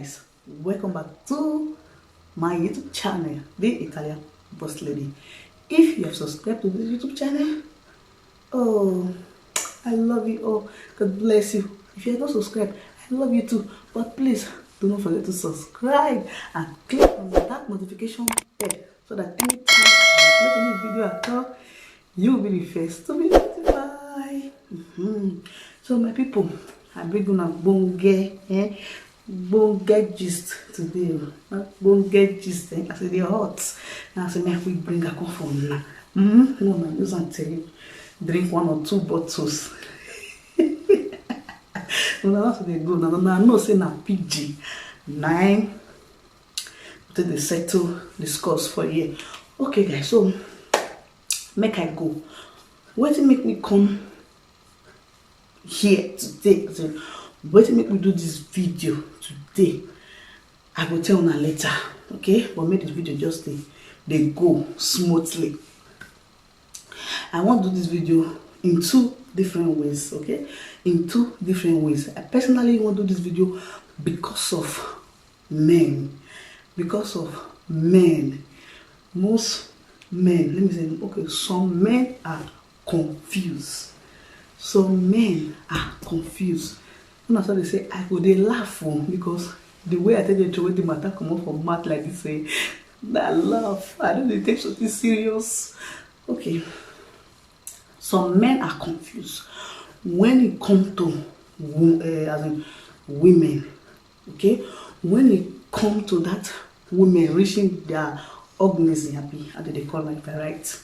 guys, welcome back to my YouTube channel, The Italian Boss Lady. If you have subscribed to this YouTube channel, oh, I love you. Oh, God bless you. If you have not subscribed, I love you too. But please do not forget to subscribe and click on that notification bell so that anytime I upload any video at all, you will be the first to be notified. So my people, I bring on a bonge gist today. Bonge gist, I say they're hot. Now I say we bring a come from now. No man, use and tell you. Drink 1 or 2 bottles. Now that's they go. Now I know say na PG 9. Till they settle discuss for you. Okay guys, so make I go. What make me come here today? What make me do this video today? I will tell you later, okay? But make this video just they go smoothly. I want to do this video in 2 different ways, okay? In 2 different ways. I personally want to do this video because of men. Because of men. Most men, let me say, okay, some men are confused. Some men are confused. When I start to say, I go they laugh because the way I tell you to the matter come up from mouth like this, say that laugh. I don't take something serious. Okay. Some men are confused when it comes to as in women. Okay, when it comes to that women reaching their orgasm, happy, how do they call it, right?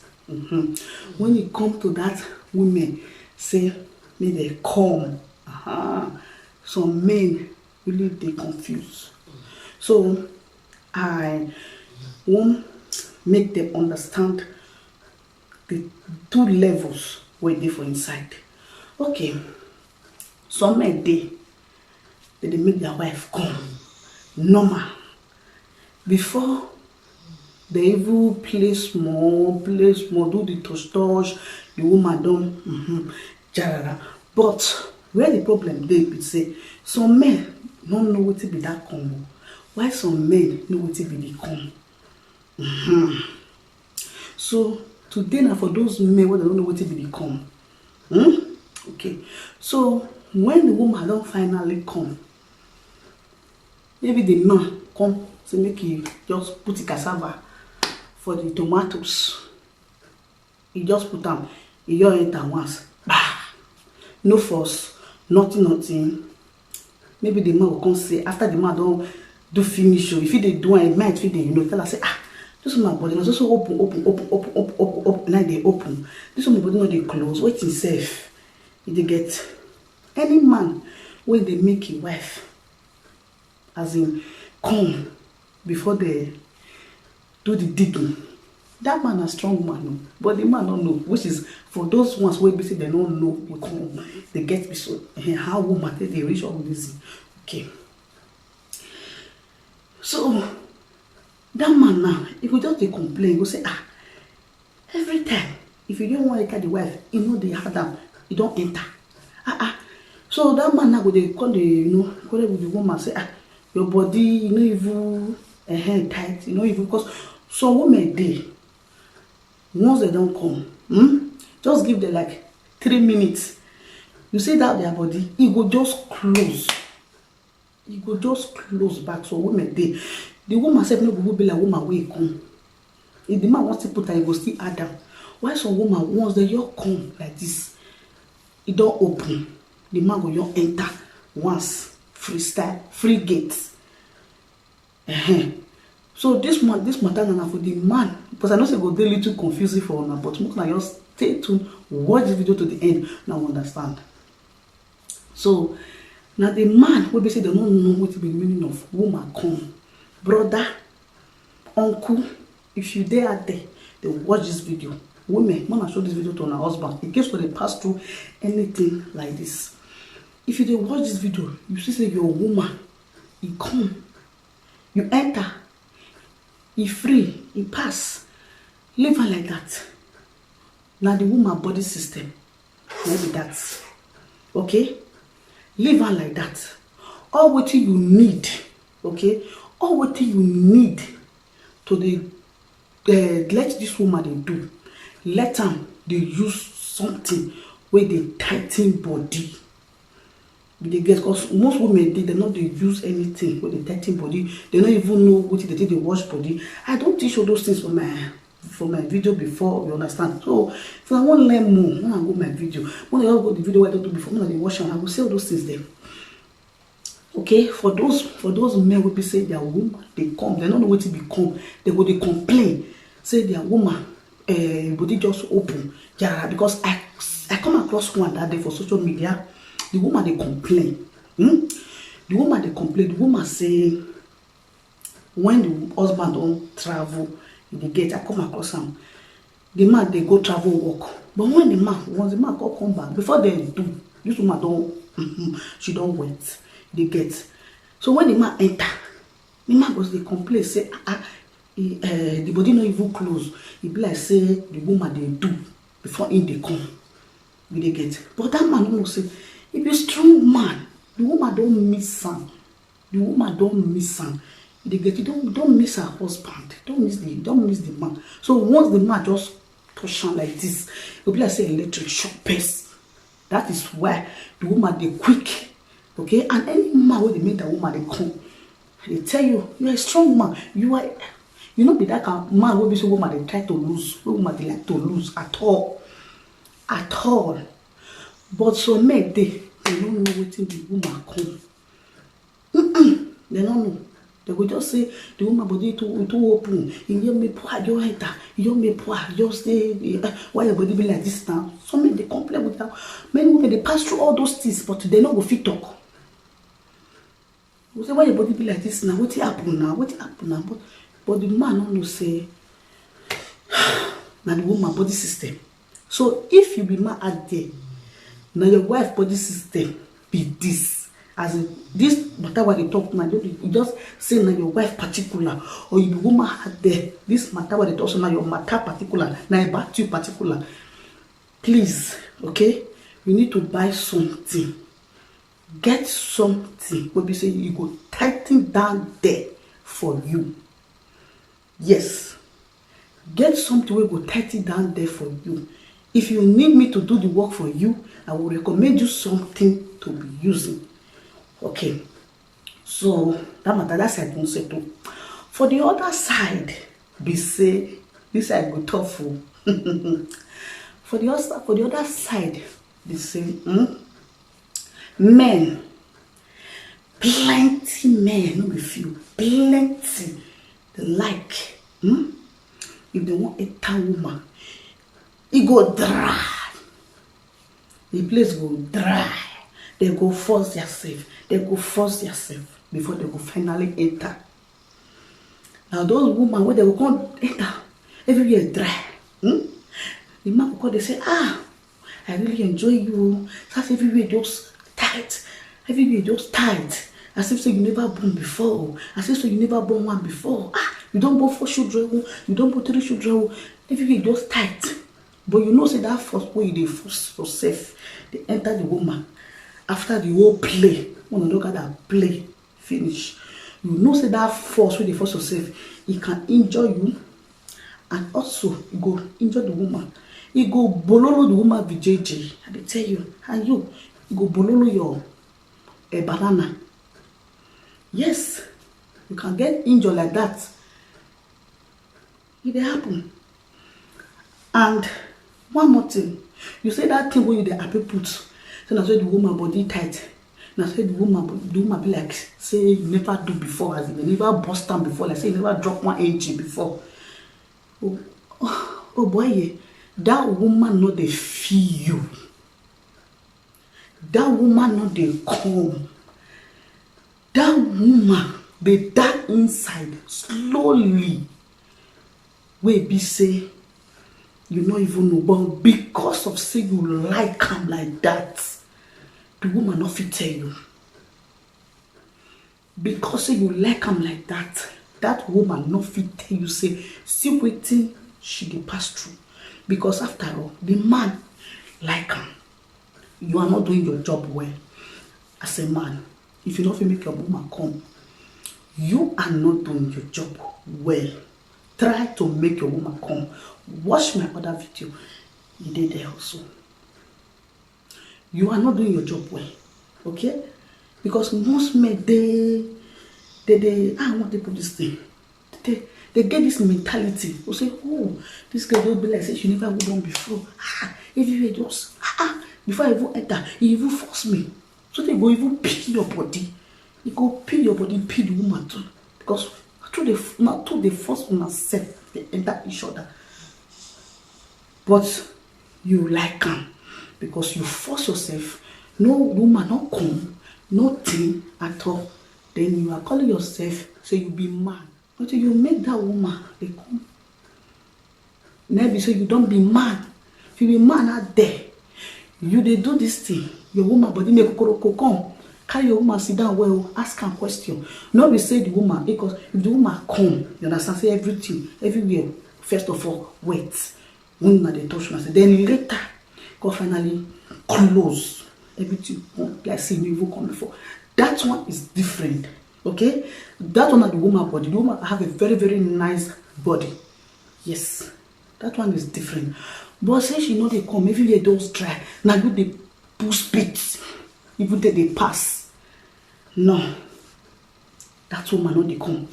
When it comes to that women say, may they come. Some men really they confused. So I won't make them understand the 2 levels where they for inside. Okay, some men they make their wife come normal before they even play small, do the touch, the woman don't but where the problem they be say some men don't know what to be that come. Why some men know what to be the come? So today now for those men who don't know what to be the come. Okay. So when the woman don't finally come, maybe the man come to make he just put the cassava for the tomatoes. He just put them, he just enter once. Bah! No force, nothing. Maybe the man will come say, after the man don't do finish, if he they do it might feel they tell us say, this one my body was also open. Now they open. This one my body not they close. Wait safe. If they get any man when they make a wife, as in come before they do the digging. That man a strong man, but the man don't know. Which is for those ones where basically they don't know, they get me so how woman they reach all this. Okay. So that man now, if you just they complain, go say every time if you don't want to catch the wife, you know they had them, you don't enter. So that man now go they call the call with the woman say your body you know even tight, you know even because some women they once they don't come, just give them like 3 minutes. You see that their body, it go just close. It go just close back. So women they the woman said no go be like woman wey come. If the man wants to put her, he go still add down. Why some woman once they just come like this, it don't open. The man go just enter once freestyle, free gates. So this matter now for the man, because I know say go dey little confusing for una, but make una just stay tuned, watch the video to the end, now understand. So now the man will be say they don't know what to be the meaning of woman come. Brother, uncle, if you there out there, they watch this video. Women, when I show this video to her husband, in case when they pass through anything like this. If you watch this video, you see say you're a woman, you come, you enter, you free, you pass, leave her like that. Now the woman body system, maybe that. Okay? Leave her like that. All what you need okay? All what you need to let this woman they do, let them they use something where they tighten body. They get, because most women they not they use anything with the tighten body. They don't even know what they do. They wash body. I don't teach all those things for my video before, you understand. So if I want to learn more, when I go my video, when I go the video I don't do before, when I wash and I will say all those things there. Okay, for those men will be say their woman they come, they don't know what to become. They go they complain, say their woman body just open. Yeah, because I come across one that day for social media. The woman they complain. The woman they complain. The woman say when the husband don't travel, they get, I come across him. The man they go travel work. But when once the man come back, before they do, this woman don't she don't wait. They get. So when the man enter, the man goes they complain, say the body not even close. It be like say the woman they do before in they come. They get. But that man don't say, if you're a strong man, the woman don't miss him. The woman don't miss him. They get, you don't miss her husband. Don't miss the man. So once the man just touch him like this, it'll be like say electric shock pace. That is where the woman they quick. Okay, and any man where they make the woman they come, they tell you you're a strong man. You not be that kind of man where be so woman they try to lose, woman they like to lose at all. But so make they don't know what the woman come. They don't know. They will just say the woman body too open. You me poor, you me poor, just say why your body be like this now. Some men they complain with that. Many women they pass through all those things, but they not go fit talk. We say why your body be like this now? What happen now? But the man don't know say now the woman body system. So if you be mad out there, now your wife body system be this. As in, this matter what they talk now, you just say now your wife particular, or you be woman out there. This matter what they talk now your matter particular, now about you particular. Please, okay, you need to buy something. Get something. What be say you go tighten down there for you. Yes, get something we go tighten down there for you. If you need me to do the work for you, I will recommend you something to be using. Okay, so that matter that side don't settle. For the other side, be say this side go tough. For the other side, they say men, plenty men, no be few, plenty. They like if they want a town woman, it go dry. The place go dry. They go force themselves. They go force themselves before they go finally enter. Now those women where they will come enter, everywhere dry. The man will call, they say, I really enjoy you. That's everywhere just tight. Everywhere just tight. As if so you never born before. As if so you never born one before. You don't born 4 children. You don't born 3 children. Everywhere just tight. But you know say that first way they force yourself, they enter the woman. After the whole play, when you look at that play finish, you know say that force when they force yourself, it can injure you, and also it go injure the woman. It go bololo the woman VJJ. I tell you, and you go bololo your banana. Yes, you can get injured like that. It happen. And one more thing, you say that thing when you the happy put. So that's why the woman body tight. That's why the woman be like, say you never do before, as you never bust down before, like say you never drop 1 inch before. Oh boy, that woman not they feel you. That woman not they come. That woman they dark inside slowly. Where be say you not even know, but because of say you like him like that, the woman not fit tell you. Because say you like him like that, that woman not fit tell you say see waiting she dey pass through. Because after all, the man like him. You are not doing your job well as a man. If you not fit make your woman come, you are not doing your job well. Try to make your woman come. Watch my other video. You did there also. You are not doing your job well. Okay? Because most men, I want to put this thing. They get this mentality. They say, oh, this girl don't be like say she never would on before. If you just before I even enter, you even force me. So they go even pee your body. You go pee your body, pee the woman too. Because through the force on herself, they enter each other. But you like them because you force yourself. No woman, no come, nothing at all. Then you are calling yourself, so you be man. Until you make that woman, they come. Maybe so you don't be man. If you be man out there, you they do this thing. Your woman body make come. Carry your woman sit down well, ask her question. Not be say the woman, because if the woman come, you understand, say everything, everywhere. First of all, wait. When they touch myself, then later, go finally close everything. Like say you even come before. That one is different. Okay, that one at the woman body. The woman have a very, very nice body. Yes, that one is different. But say she know they come, everywhere those dry. Now you they push spit, even though they pass. No, that woman know they come.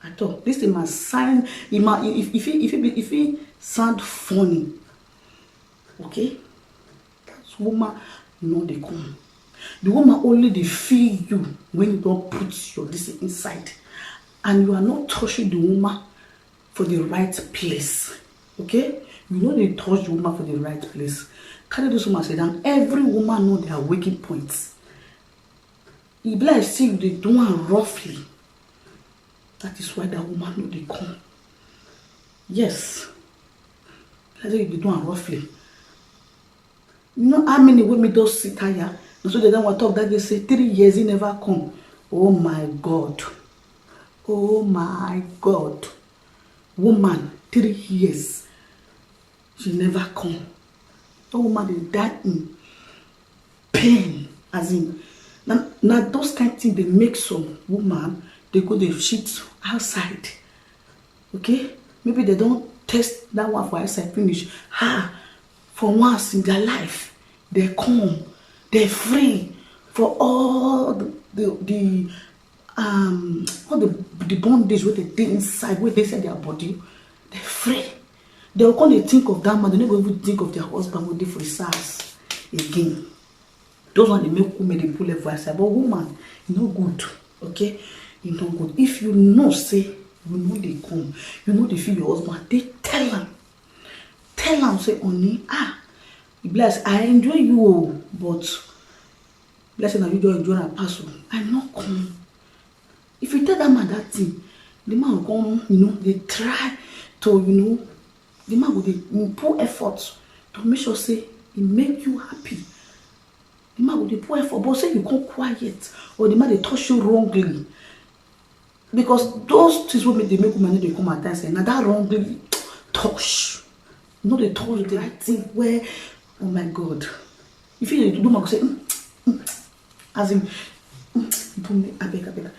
At all. This thing must sign. If he sound funny, okay, that woman know they come. The woman only they feel you when you don't put your this inside, and you are not touching the woman for the right place. Okay, you know they touch the woman for the right place. Carry this woman say down. Every woman know their waking points. If like see they do one roughly, that is why that woman know they come. Yes, that's why they do one roughly. You know how many women don't sit here? So they don't want to talk that they say 3 years he never come. Oh my God. Oh my God. Woman, 3 years. She never come. That woman is that in pain. As in, now those kind of things they make some woman, they go they shit outside. Okay? Maybe they don't test that one for outside finish. For once in their life, they come. They're free for all the bondage where they did inside, where they said their body. They're free. They will come to think of that man. They never even think of their husband who did for the SARS again. Those ones they make women they pull a voice. But woman, you know good. Okay? You know good. If you know, say, you know they come. You know they feel your husband. They tell them. Tell them, say, only, bless, I enjoy you, but bless now you don't enjoy a person. I'm not coming. If you tell that man that thing, the man will come, you know, they try to, you know, the man will put effort to make sure say it make you happy. The man will put effort, but say you come quiet, or the man they touch you wrongly. Because those things will make they make women they come at times and now that wrongly touch. You know they touch the right thing where, oh my God. If you do my say, as in, I beg.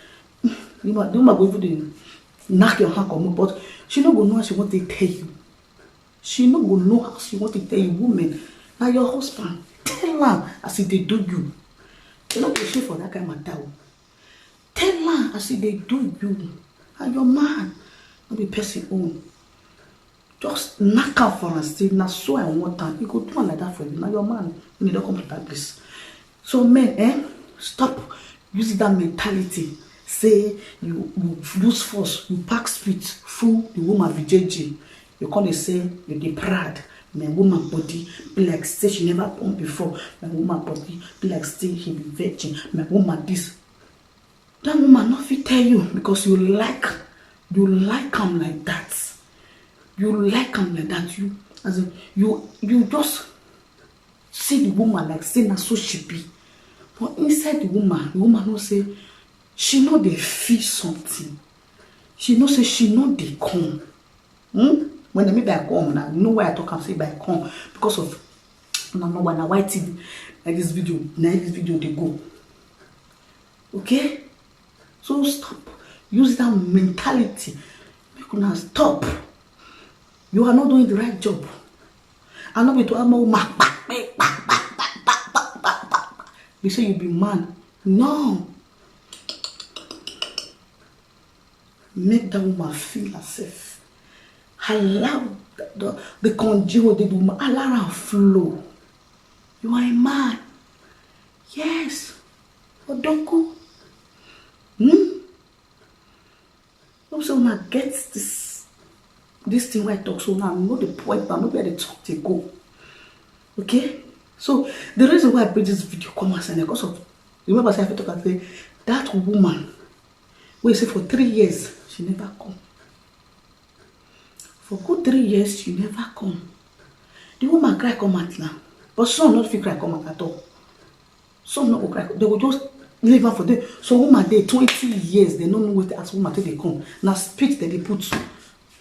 The woman go even knock your hand on, but she not gonna know how she want to tell you. She not gonna know how she want to tell you, woman. Now your husband, tell her as if they do you. They not be for that kind of matter. Tell her as if they do you. And your man, not be person own. Just knock out for us, say, now so I want time. You go do one like that for you. Now your man, you don't come to that place. So men, stop using that mentality. Say you lose force, you pack speed, fool the woman VJJ. You can't say you're the proud. My woman body be like say she never born before. My woman body be like say she be virgin. My woman this. That woman not fit tell you because you like him like that. You like him like that. You as in, you just see the woman like say na so she be. But inside the woman no say she know they feel something. She know say she know they come. When they make by come now, you know why I talk and say by come because of no when I white TV like this video they go. Okay? So stop. Use that mentality. Make una stop. You are not doing the right job. And not be to they say you be man. No. Make that woman feel herself. Allow the congeal the woman. Allow her flow. You are a man. Yes. Odoko. Also, when I get this thing where I talk, so now I know the point, but I know where the talk they go. Okay? So the reason why I bring this video come as and because of, remember I talk and say that woman, we say for 3 years she never come. For good 3 years she never come. The woman cry come out now, but some not feel cry come out at all. Some not go cry. They will just leave her for them. So woman they 20 years they don't know what as woman till they come. Now spit that they put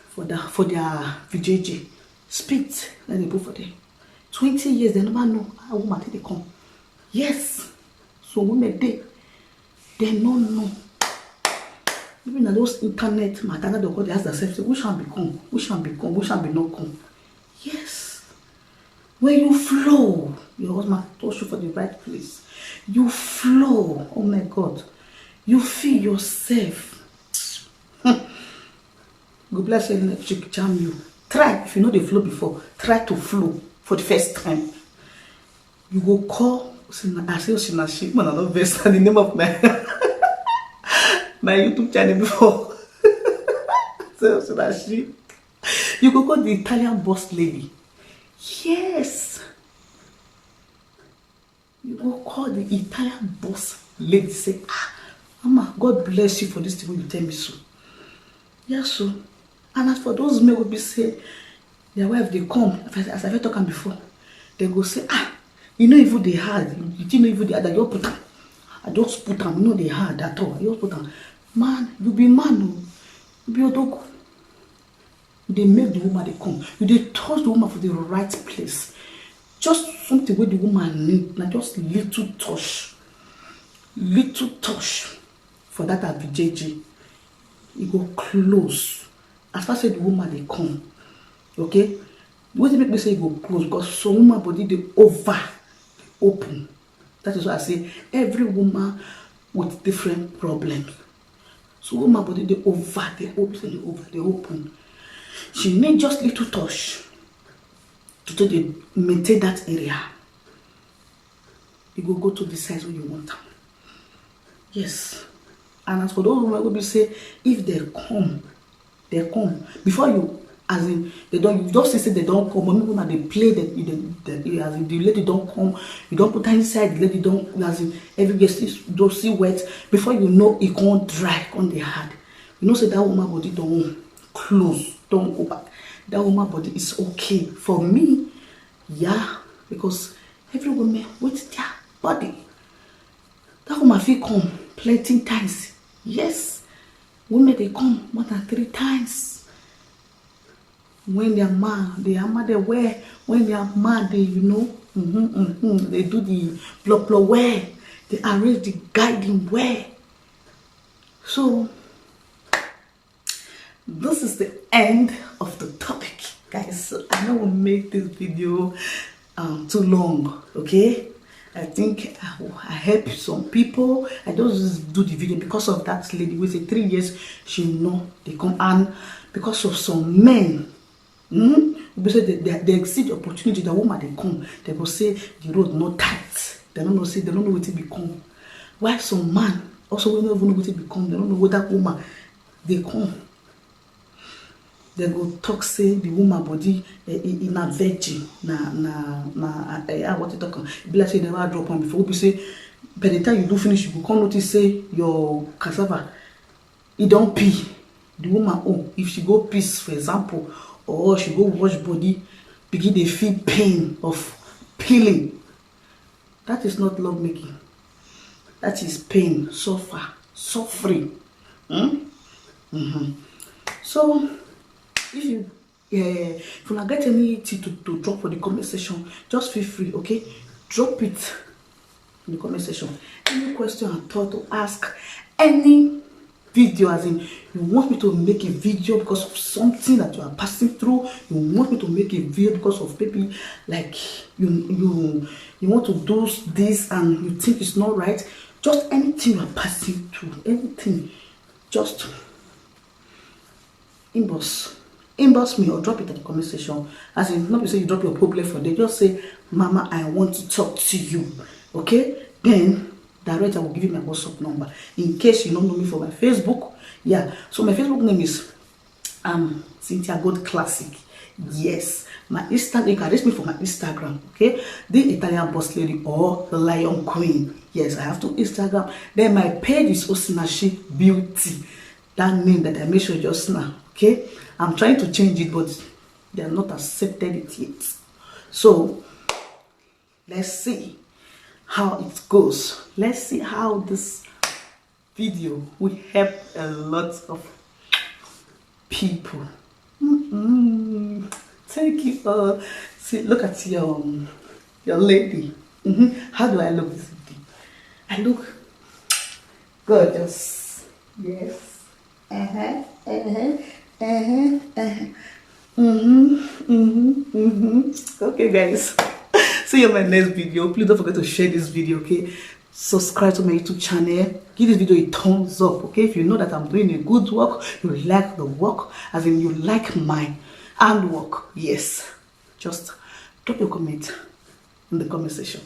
for their VJJ. Spit that they put for them. 20 years, they never know how woman they come. Yes. So women they don't know. Even in those internet matter, they ask themselves, which one become? Which one become? Which one be not come? Yes. When you flow, your husband touch you for the right place. You flow. Oh my God. You feel yourself. God bless you, electric jam you. Try, if you know the flow before, try to flow. For the first time, you go call. I say Osinachi, man, I don't vex the name of my my YouTube channel before. Say Osinachi. You go call the Italian boss lady. Yes. You go call the Italian boss lady. Say, Mama, God bless you for this thing you tell me so. Yes, so. And as for those men will be say. Their wife they come, as I've talked before, they go say, you know even they hard, you didn't know even they hard, I just put them. I just put them, you know they hard at all. I just put them. Man, you be man, you be a dog. They make the woman they come. You they touch the woman for the right place. Just something where the woman need, not just little touch. Little touch for that at VJJ. You go close. As far as the woman they come. Okay, what make me say go close because some woman body they over open. That is why I say every woman with different problems. So woman body they over they open. She need just little touch to maintain that area. You go to the size where you want them. Yes, and as for those women will be say if they come before you. As in, they don't. You just say they don't come. When women they play as in the lady don't come. You don't put her inside. The lady don't. As in, every guest don't see wet. Before you know, it can't dry on the hard. You know, say that woman body don't close, don't go back. That woman body is okay for me. Yeah, because every woman with their body. That woman feel come plenty times. Yes, women they come more than 3 times. When they are mad, they wear. When they are mad, they they do the blah wear. They arrange the guiding wear. So this is the end of the topic, guys. So I don't want to make this video too long. Okay, I think I help some people. I just do the video because of that lady. We say 3 years. She know they come and because of some men. Because they exceed the opportunity, the woman they come, they will say the road not tight. They don't know what it become. Why some man also we don't even know what it become, they don't know what that woman they come. They go talk say the woman body in a virgin what you talk be like say they never drop on before. We say by the time you do finish, you go come notice say your cassava it don't pee. The woman if she go piss for example, or she go wash body, begin they feel pain of peeling. That is not love making. That is pain, suffering. So if you not get anything to drop for the comment section, just feel free, okay? Drop it in the comment section. Any question or thought to ask, any video, as in you want me to make a video because of something that you are passing through, you want me to make a video because of maybe like you want to do this and you think it's not right, just anything you are passing through, anything, just inbox me or drop it in the comment section. As in, not be say you drop your problem for there, just say, Mama, I want to talk to you. Okay, then direct, I will give you my WhatsApp number in case you don't know me for my Facebook. Yeah, so my Facebook name is Cynthia Gold Classic. Yes, my Instagram, you can reach me for my Instagram. Okay, the Italian Boss Lady or the Lion Queen. Yes, I have to Instagram. Then my page is Osinachi Beauty, that name that I made sure just now. Okay, I'm trying to change it, but they are not accepted it yet. So let's see how it goes. Let's see how this video will help a lot of people. Thank you all. See, look at your lady. How do I look this video? I look gorgeous. Yes. Okay, guys. See you in my next video. Please don't forget to share this video, okay? Subscribe to my YouTube channel. Give this video a thumbs up, okay? If you know that I'm doing a good work, you like the work, as in you like my handwork, yes. Just drop your comment in the comment section.